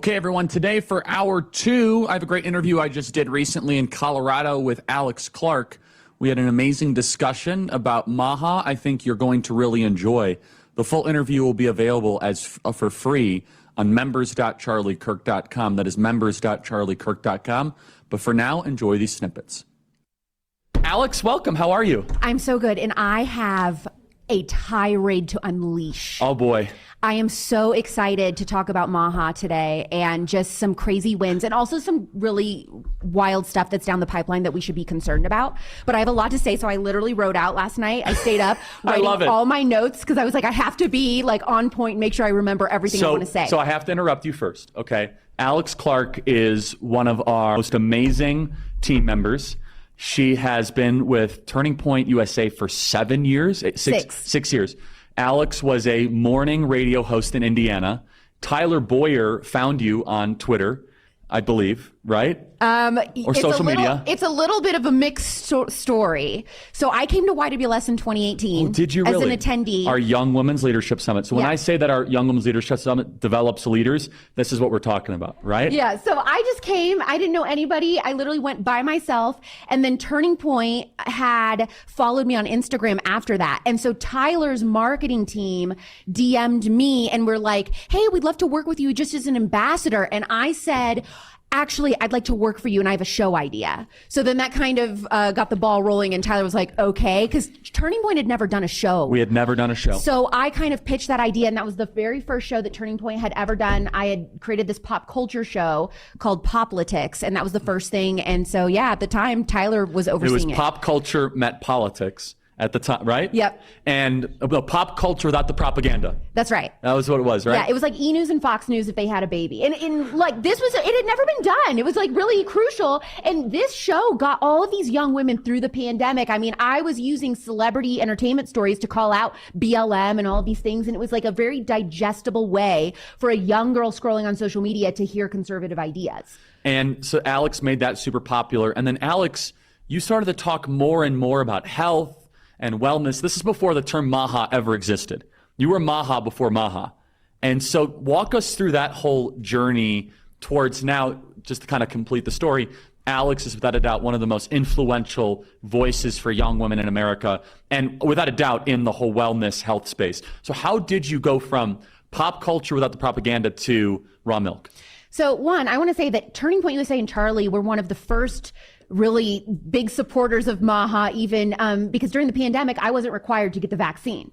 Okay, everyone, today for hour 2, I have a great interview I just did recently in Colorado with Alex Clark. We had an amazing discussion about MAHA. I think you're going to really enjoy. The full interview will be available for free on members.charliekirk.com. That is members.charliekirk.com. But for now, enjoy these snippets. Alex, welcome. How are you? I'm so good, and I have a tirade to unleash. Oh, boy. I am so excited to talk about MAHA today and just some crazy wins and also some really wild stuff that's down the pipeline that we should be concerned about. But I have a lot to say, so I literally wrote out last night. I stayed up writing all my notes because I was like, I have to be like on point and make sure I remember everything I want to say. So I have to interrupt you first, okay? Alex Clark is one of our most amazing team members. She has been with Turning Point USA for 7 years, six years. Alex was a morning radio host in Indiana. Tyler Boyer found you on Twitter, I believe, right? Or social media. It's a little bit of a mixed story. So I came to YWLS in 2018 did you really? As an attendee. Our Young Women's Leadership Summit. So when I say that our Young Women's Leadership Summit develops leaders, this is what we're talking about, right? Yeah, so I just came. I didn't know anybody. I literally went by myself. And then Turning Point had followed me on Instagram after that. And so Tyler's marketing team DM'd me and were like, hey, we'd love to work with you just as an ambassador. And I said, actually, I'd like to work for you and I have a show idea. So then that kind of got the ball rolling and Tyler was like, okay, because Turning Point had never done a show. We had never done a show. So I kind of pitched that idea and that was the very first show that Turning Point had ever done. I had created this pop culture show called Popitics and that was the first thing. And so yeah, at the time, Tyler was overseeing it. It was pop culture met politics. At the time, right? Yep. And pop culture without the propaganda. That's right. That was what it was, right? Yeah, it was like E! News and Fox News if they had a baby. And like this was, it had never been done. It was like really crucial. And this show got all of these young women through the pandemic. I mean, I was using celebrity entertainment stories to call out BLM and all of these things. And it was like a very digestible way for a young girl scrolling on social media to hear conservative ideas. And so Alex made that super popular. And then Alex, you started to talk more and more about health and wellness. This is before the term MAHA ever existed. You were MAHA before MAHA. And so walk us through that whole journey towards now, just to kind of complete the story. Alex is without a doubt one of the most influential voices for young women in America, and without a doubt in the whole wellness health space. So how did you go from pop culture without the propaganda to raw milk? So one, I want to say that Turning Point USA and Charlie were one of the first really big supporters of MAHA, even because during the pandemic, I wasn't required to get the vaccine.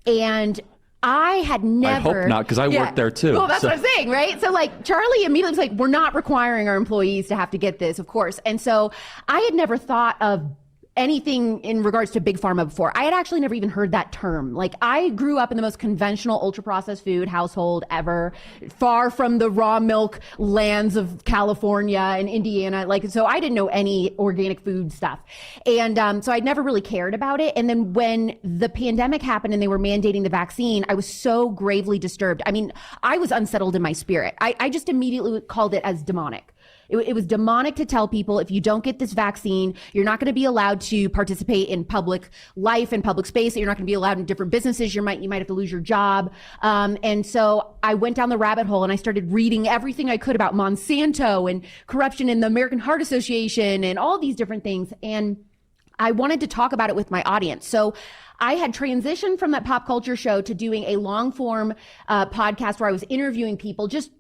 And I had never... I hope not, because I worked there too. Well, that's what I'm saying, right? So like Charlie immediately was like, we're not requiring our employees to have to get this, of course. And so I had never thought of anything in regards to big pharma before. I had actually never even heard that term. Like I grew up in the most conventional ultra processed food household ever, far from the raw milk lands of California and Indiana. Like, so I didn't know any organic food stuff. And so I'd never really cared about it. And then when the pandemic happened and they were mandating the vaccine, I was so gravely disturbed. I mean, I was unsettled in my spirit. I just immediately called it as demonic. It was demonic to tell people, if you don't get this vaccine, you're not going to be allowed to participate in public life and public space. You're not going to be allowed in different businesses. You might have to lose your job. And so I went down the rabbit hole and I started reading everything I could about Monsanto and corruption in the American Heart Association and all these different things. And I wanted to talk about it with my audience. So I had transitioned from that pop culture show to doing a long form podcast where I was interviewing people, just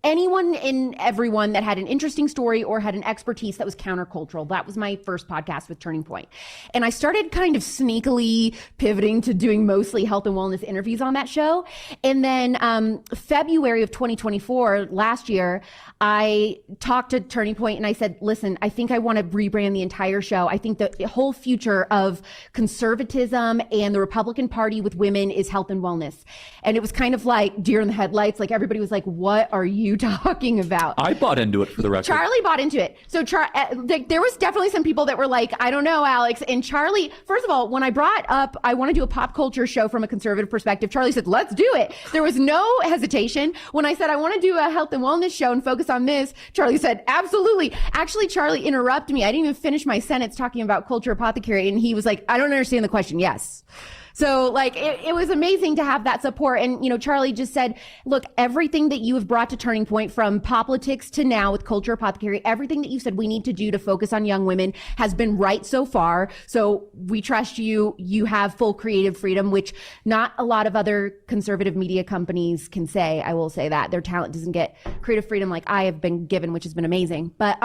anyone and everyone that had an interesting story or had an expertise that was countercultural. That was my first podcast with Turning Point. And I started kind of sneakily pivoting to doing mostly health and wellness interviews on that show. And then February of 2024, last year, I talked to Turning Point and I said, listen, I think I want to rebrand the entire show. I think the whole future of conservatism and the Republican Party with women is health and wellness. And it was kind of like deer in the headlights. Like everybody was like, what are you talking about? I bought into it, for the record. Charlie bought into it. So there was definitely some people that were like, I don't know, Alex. And Charlie, first of all, when I brought up, I want to do a pop culture show from a conservative perspective, Charlie said, let's do it. There was no hesitation. When I said, I want to do a health and wellness show and focus on this, Charlie said, absolutely. Actually, Charlie interrupted me. I didn't even finish my sentence talking about culture apothecary. And he was like, I don't understand the question. Yes. So like it was amazing to have that support. And, you know, Charlie just said, look, everything that you have brought to Turning Point from Popitics to now with Culture Apothecary, everything that you said we need to do to focus on young women has been right so far. So we trust you. You have full creative freedom, which not a lot of other conservative media companies can say. I will say that their talent doesn't get creative freedom like I have been given, which has been amazing. But,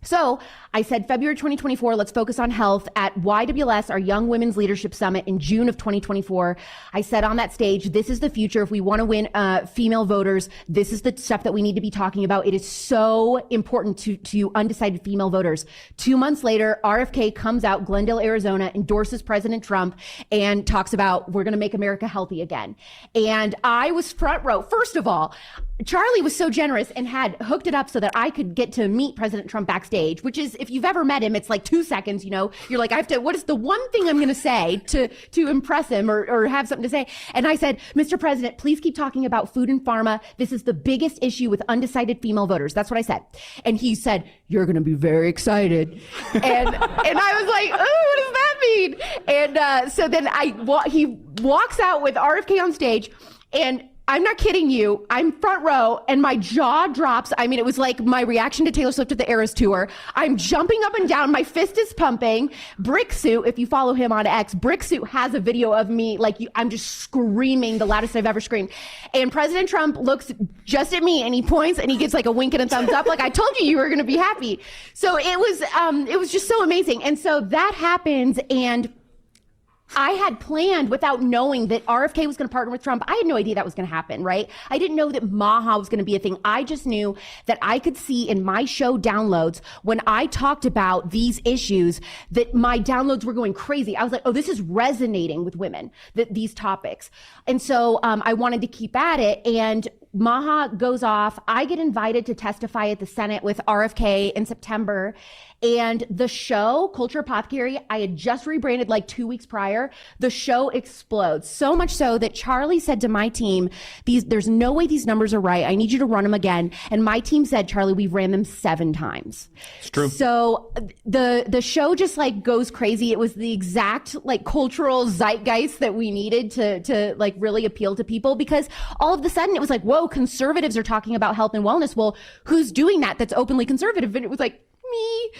so I said February 2024, let's focus on health at YWLS, our Young Women's Leadership Summit in June of 2024. I said on that stage, this is the future. If we want to win female voters, this is the stuff that we need to be talking about. It is so important to undecided female voters. 2 months later, RFK comes out, Glendale, Arizona, endorses President Trump and talks about we're going to make America healthy again. And I was front row. First of all, Charlie was so generous and had hooked it up so that I could get to meet President Trump backstage, which is, if you've ever met him, it's like 2 seconds, you know, you're like, what is the one thing I'm going to say to impress him or have something to say? And I said, Mr. President, please keep talking about food and pharma. This is the biggest issue with undecided female voters. That's what I said. And he said, you're going to be very excited. And I was like, oh, what does that mean? And so then he walks out with RFK on stage, and I'm not kidding you. I'm front row and my jaw drops. I mean, it was like my reaction to Taylor Swift at the Eras Tour. I'm jumping up and down. My fist is pumping. Bricksuit, if you follow him on X, Bricksuit has a video of me. I'm just screaming the loudest I've ever screamed. And President Trump looks just at me and he points and he gives like a wink and a thumbs up. Like, I told you were going to be happy. So it was just so amazing. And so that happens, and I had planned, without knowing that RFK was going to partner with Trump. I had no idea that was going to happen, right? I didn't know that MAHA was going to be a thing. I just knew that I could see in my show downloads, when I talked about these issues, that my downloads were going crazy. I was like, oh, this is resonating with women, these topics. And so I wanted to keep at it. And MAHA goes off. I get invited to testify at the Senate with RFK in September. And the show, Culture Apothecary, I had just rebranded like 2 weeks prior. The show explodes. So much so that Charlie said to my team, there's no way these numbers are right. I need you to run them again. And my team said, Charlie, we've ran them 7 times. It's true. So the show just like goes crazy. It was the exact like cultural zeitgeist that we needed to like really appeal to people, because all of a sudden it was like, whoa, conservatives are talking about health and wellness. Well, who's doing that that's openly conservative? And it was like, me.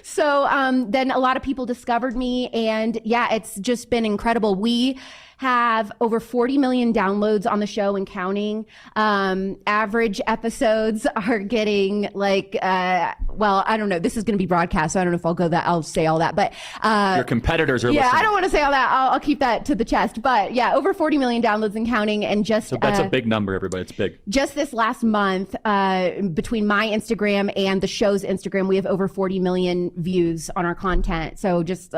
So then a lot of people discovered me, and yeah, it's just been incredible. We have over 40 million downloads on the show and counting. Average episodes are getting like, well, I don't know. This is going to be broadcast, so I don't know if I'll say all that, but your competitors are listening. I don't want to say all that. I'll keep that to the chest. But yeah, over 40 million downloads and counting. And just so that's a big number, everybody. It's big. Just this last month, between my Instagram and the show's Instagram, we have over 40 million views on our content. So just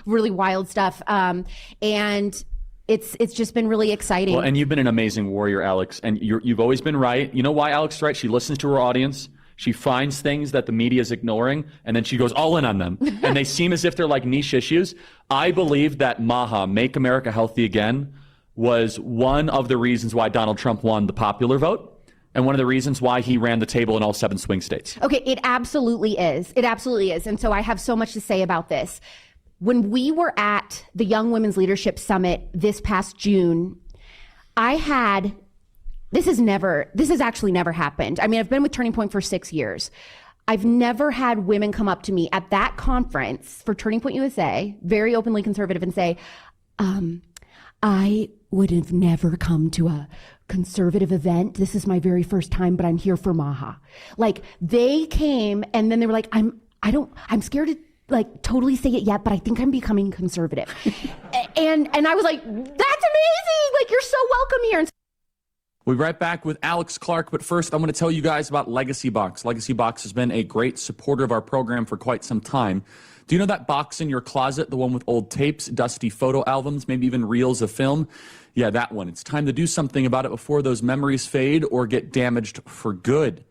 really wild stuff. And it's just been really exciting. Well, and you've been an amazing warrior, Alex, and you've always been right. You know why Alex is right? She listens to her audience. She finds things that the media is ignoring, and then she goes all in on them. And they seem as if they're like niche issues. I believe that MAHA, Make America Healthy Again, was one of the reasons why Donald Trump won the popular vote, and one of the reasons why he ran the table in all 7 swing states. Okay, it absolutely is. It absolutely is. And so I have so much to say about this. When we were at the Young Women's Leadership Summit this past June, this has actually never happened. I mean, I've been with Turning Point for 6 years. I've never had women come up to me at that conference for Turning Point USA, very openly conservative, and say, I would have never come to a conservative event. This is my very first time, but I'm here for MAHA. Like, they came and then they were like, I'm scared to like totally say it yet, but I think I'm becoming conservative. and I was like, that's amazing. Like, you're so welcome here. We'll be right back with Alex Clark, but first I'm going to tell you guys about Legacy Box. Legacy Box has been a great supporter of our program for quite some time. Do you know that box in your closet, the one with old tapes, dusty photo albums, maybe even reels of film? Yeah, that one. It's time to do something about it before those memories fade or get damaged for good.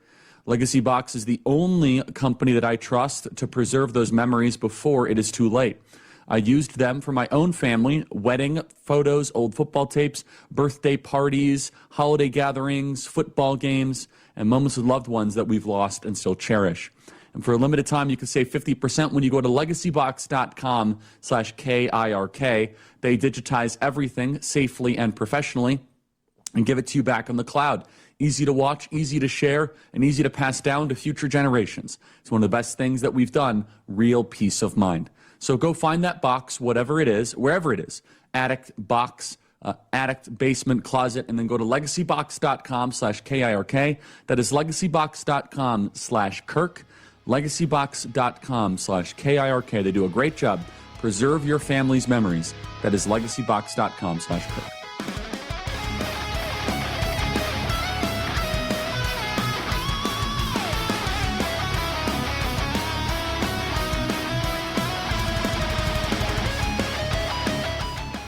Legacy Box is the only company that I trust to preserve those memories before it is too late. I used them for my own family, wedding photos, old football tapes, birthday parties, holiday gatherings, football games, and moments with loved ones that we've lost and still cherish. And And for a limited time, you can save 50% when you go to legacybox.com/KIRK. They digitize everything safely and professionally and give it to you back on the cloud. Easy to watch, easy to share, and easy to pass down to future generations. It's one of the best things that we've done, real peace of mind. So go find that box, whatever it is, wherever it is, attic, box, attic, basement, closet, and then go to legacybox.com/KIRK. That is legacybox.com/Kirk, legacybox.com/KIRK. They do a great job. Preserve your family's memories. That is legacybox.com/Kirk.